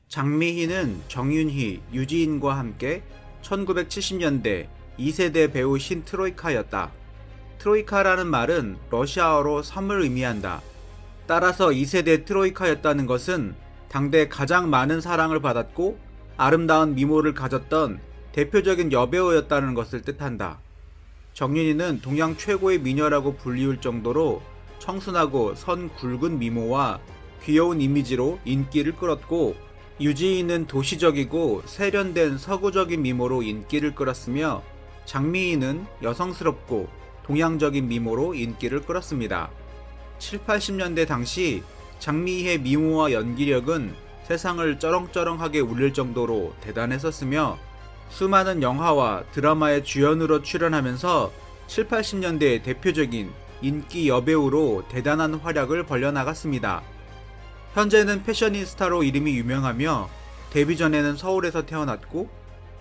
장미희는 정윤희, 유지인과 함께 1970년대 2세대 배우 신트로이카였다. 트로이카라는 말은 러시아어로 섬을 의미한다. 따라서 2세대 트로이카였다는 것은 당대 가장 많은 사랑을 받았고 아름다운 미모를 가졌던 대표적인 여배우였다는 것을 뜻한다. 정윤희는 동양 최고의 미녀라고 불리울 정도로 청순하고 선 굵은 미모와 귀여운 이미지로 인기를 끌었고, 유지인은 도시적이고 세련된 서구적인 미모로 인기를 끌었으며, 장미희는 여성스럽고 동양적인 미모로 인기를 끌었습니다. 7, 80년대 당시 장미희의 미모와 연기력은 세상을 쩌렁쩌렁하게 울릴 정도로 대단했었으며, 수많은 영화와 드라마의 주연으로 출연하면서 7, 80년대의 대표적인 인기 여배우로 대단한 활약을 벌여나갔습니다. 현재는 패셔니스타로 이름이 유명하며 데뷔 전에는 서울에서 태어났고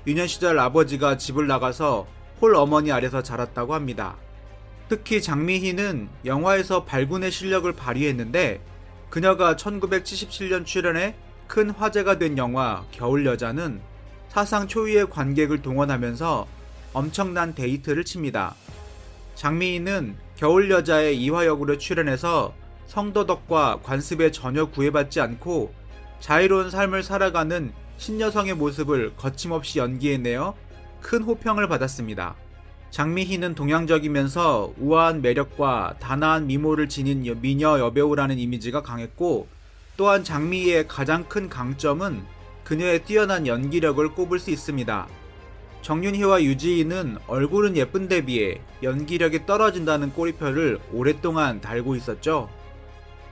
유년 시절 아버지가 집을 나가서 홀 어머니 아래서 자랐다고 합니다. 특히 장미희는 영화에서 발군의 실력을 발휘했는데, 그녀가 1977년 출연해 큰 화제가 된 영화 겨울여자는 사상 초유의 관객을 동원하면서 엄청난 데이트를 칩니다. 장미희는 겨울여자의 이화역으로 출연해서 성도덕과 관습에 전혀 구애받지 않고 자유로운 삶을 살아가는 신여성의 모습을 거침없이 연기해내어 큰 호평을 받았습니다. 장미희는 동양적이면서 우아한 매력과 단아한 미모를 지닌 미녀 여배우라는 이미지가 강했고, 또한 장미희의 가장 큰 강점은 그녀의 뛰어난 연기력을 꼽을 수 있습니다. 정윤희와 유지인은 얼굴은 예쁜데 비해 연기력이 떨어진다는 꼬리표를 오랫동안 달고 있었죠.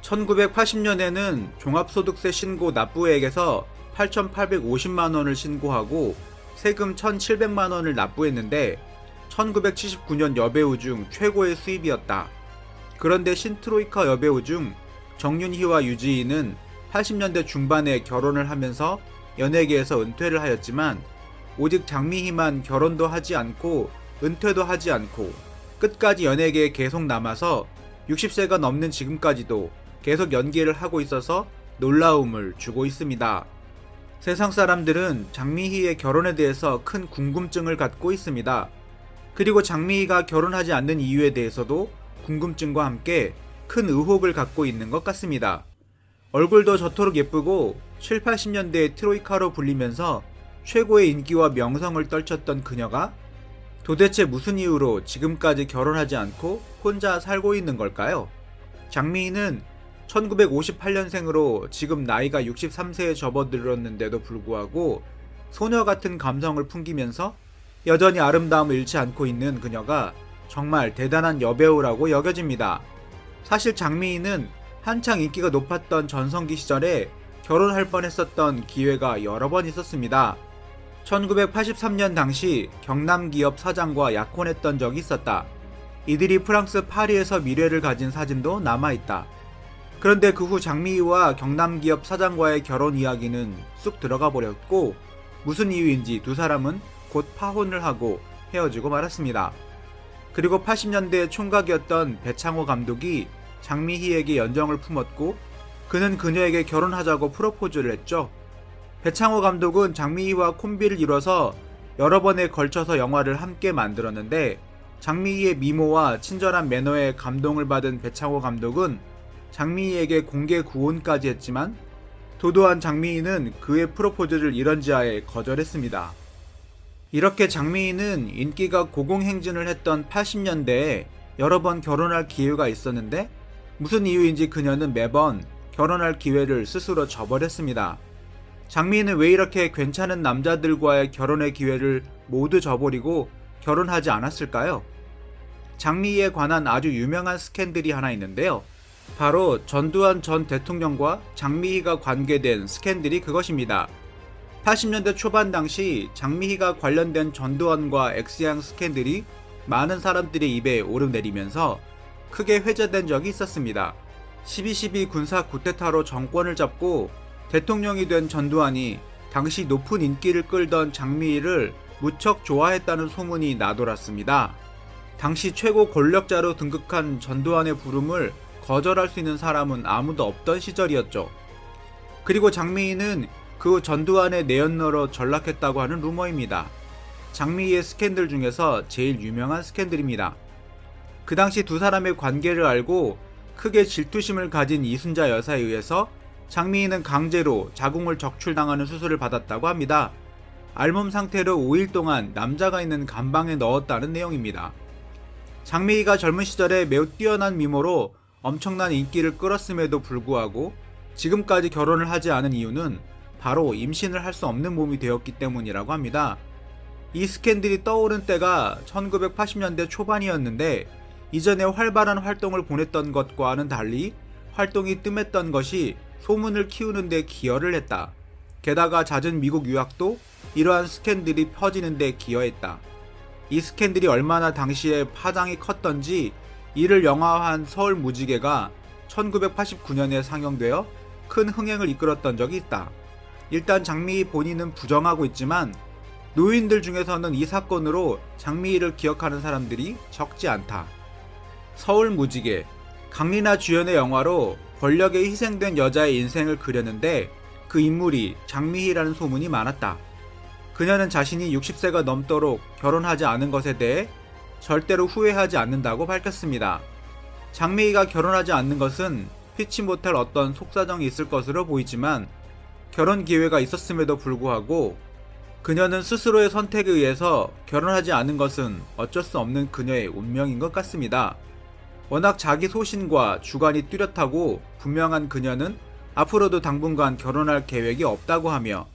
1980년에는 종합소득세 신고 납부액에서 8,850만원을 신고하고 세금 1,700만원을 납부했는데 1979년 여배우 중 최고의 수입이었다. 그런데 신트로이카 여배우 중 정윤희와 유지인은 80년대 중반에 결혼을 하면서 연예계에서 은퇴를 하였지만, 오직 장미희만 결혼도 하지 않고 은퇴도 하지 않고 끝까지 연예계에 계속 남아서 60세가 넘는 지금까지도 계속 연기를 하고 있어서 놀라움을 주고 있습니다. 세상 사람들은 장미희의 결혼에 대해서 큰 궁금증을 갖고 있습니다. 그리고 장미희가 결혼하지 않는 이유에 대해서도 궁금증과 함께 큰 의혹을 갖고 있는 것 같습니다. 얼굴도 저토록 예쁘고 7, 80년대의 트로이카로 불리면서 최고의 인기와 명성을 떨쳤던 그녀가 도대체 무슨 이유로 지금까지 결혼하지 않고 혼자 살고 있는 걸까요? 장미희는 1958년생으로 지금 나이가 63세에 접어들었는데도 불구하고 소녀 같은 감성을 풍기면서 여전히 아름다움을 잃지 않고 있는 그녀가 정말 대단한 여배우라고 여겨집니다. 사실 장미희는 한창 인기가 높았던 전성기 시절에 결혼할 뻔했었던 기회가 여러 번 있었습니다. 1983년 당시 경남기업 사장과 약혼했던 적이 있었다. 이들이 프랑스 파리에서 미래를 가진 사진도 남아있다. 그런데 그 후 장미희와 경남기업 사장과의 결혼 이야기는 쑥 들어가 버렸고, 무슨 이유인지 두 사람은 곧 파혼을 하고 헤어지고 말았습니다. 그리고 80년대 총각이었던 배창호 감독이 장미희에게 연정을 품었고, 그는 그녀에게 결혼하자고 프로포즈를 했죠. 배창호 감독은 장미희와 콤비를 이뤄서 여러 번에 걸쳐서 영화를 함께 만들었는데, 장미희의 미모와 친절한 매너에 감동을 받은 배창호 감독은 장미희에게 공개 구혼까지 했지만, 도도한 장미희는 그의 프로포즈를 이런지하에 거절했습니다. 이렇게 장미희는 인기가 고공행진을 했던 80년대에 여러 번 결혼할 기회가 있었는데, 무슨 이유인지 그녀는 매번 결혼할 기회를 스스로 저버렸습니다. 장미희는 왜 이렇게 괜찮은 남자들과의 결혼의 기회를 모두 저버리고 결혼하지 않았을까요? 장미희에 관한 아주 유명한 스캔들이 하나 있는데요. 바로 전두환 전 대통령과 장미희가 관계된 스캔들이 그것입니다. 80년대 초반 당시 장미희가 관련된 전두환과 엑스양 스캔들이 많은 사람들의 입에 오르내리면서 크게 회자된 적이 있었습니다. 12.12 군사 쿠데타로 정권을 잡고 대통령이 된 전두환이 당시 높은 인기를 끌던 장미희를 무척 좋아했다는 소문이 나돌았습니다. 당시 최고 권력자로 등극한 전두환의 부름을 거절할 수 있는 사람은 아무도 없던 시절이었죠. 그리고 장미희는 그 후 전두환의 내연녀로 전락했다고 하는 루머입니다. 장미희의 스캔들 중에서 제일 유명한 스캔들입니다. 그 당시 두 사람의 관계를 알고 크게 질투심을 가진 이순자 여사에 의해서 장미희는 강제로 자궁을 적출당하는 수술을 받았다고 합니다. 알몸 상태로 5일 동안 남자가 있는 감방에 넣었다는 내용입니다. 장미희가 젊은 시절에 매우 뛰어난 미모로 엄청난 인기를 끌었음에도 불구하고 지금까지 결혼을 하지 않은 이유는 바로 임신을 할 수 없는 몸이 되었기 때문이라고 합니다. 이 스캔들이 떠오른 때가 1980년대 초반이었는데 이전에 활발한 활동을 보냈던 것과는 달리 활동이 뜸했던 것이 소문을 키우는 데 기여를 했다. 게다가 잦은 미국 유학도 이러한 스캔들이 퍼지는 데 기여했다. 이 스캔들이 얼마나 당시에 파장이 컸던지 이를 영화화한 서울무지개가 1989년에 상영되어 큰 흥행을 이끌었던 적이 있다. 일단 장미희 본인은 부정하고 있지만 노인들 중에서는 이 사건으로 장미희를 기억하는 사람들이 적지 않다. 서울무지개, 강리나 주연의 영화로 권력에 희생된 여자의 인생을 그렸는데 그 인물이 장미희라는 소문이 많았다. 그녀는 자신이 60세가 넘도록 결혼하지 않은 것에 대해 절대로 후회하지 않는다고 밝혔습니다. 장미희가 결혼하지 않는 것은 피치 못할 어떤 속사정이 있을 것으로 보이지만 결혼 기회가 있었음에도 불구하고 그녀는 스스로의 선택에 의해서 결혼하지 않은 것은 어쩔 수 없는 그녀의 운명인 것 같습니다. 워낙 자기 소신과 주관이 뚜렷하고 분명한 그녀는 앞으로도 당분간 결혼할 계획이 없다고 하며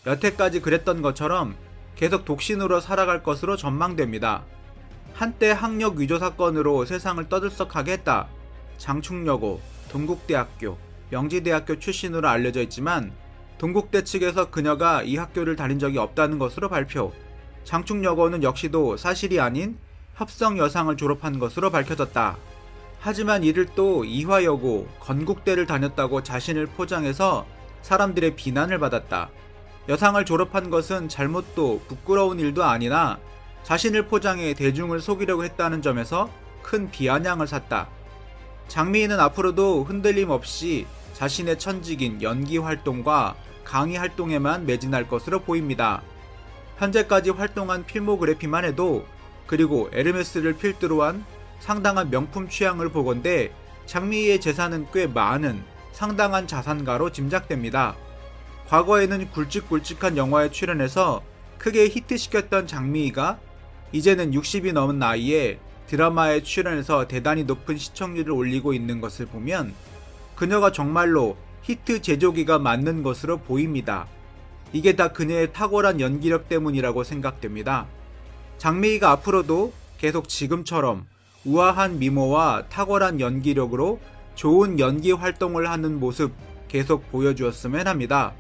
여태까지 그랬던 것처럼 계속 독신으로 살아갈 것으로 전망됩니다. 한때 학력 위조 사건으로 세상을 떠들썩하게 했다. 장충여고, 동국대학교, 명지대학교 출신으로 알려져 있지만 동국대 측에서 그녀가 이 학교를 다닌 적이 없다는 것으로 발표. 장충여고는 역시도 사실이 아닌 합성여상을 졸업한 것으로 밝혀졌다. 하지만 이를 또 이화여고, 건국대를 다녔다고 자신을 포장해서 사람들의 비난을 받았다. 여상을 졸업한 것은 잘못도 부끄러운 일도 아니나 자신을 포장해 대중을 속이려고 했다는 점에서 큰 비아냥을 샀다. 장미희는 앞으로도 흔들림 없이 자신의 천직인 연기 활동과 강의 활동에만 매진할 것으로 보입니다. 현재까지 활동한 필모그래피만 해도 그리고 에르메스를 필두로 한 상당한 명품 취향을 보건대 장미희의 재산은 꽤 많은 상당한 자산가로 짐작됩니다. 과거에는 굵직굵직한 영화에 출연해서 크게 히트시켰던 장미희가 이제는 60이 넘은 나이에 드라마에 출연해서 대단히 높은 시청률을 올리고 있는 것을 보면 그녀가 정말로 히트 제조기가 맞는 것으로 보입니다. 이게 다 그녀의 탁월한 연기력 때문이라고 생각됩니다. 장미희가 앞으로도 계속 지금처럼 우아한 미모와 탁월한 연기력으로 좋은 연기 활동을 하는 모습 계속 보여주었으면 합니다.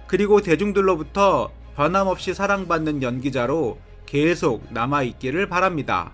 그리고 대중들로부터 변함없이 사랑받는 연기자로 계속 남아있기를 바랍니다.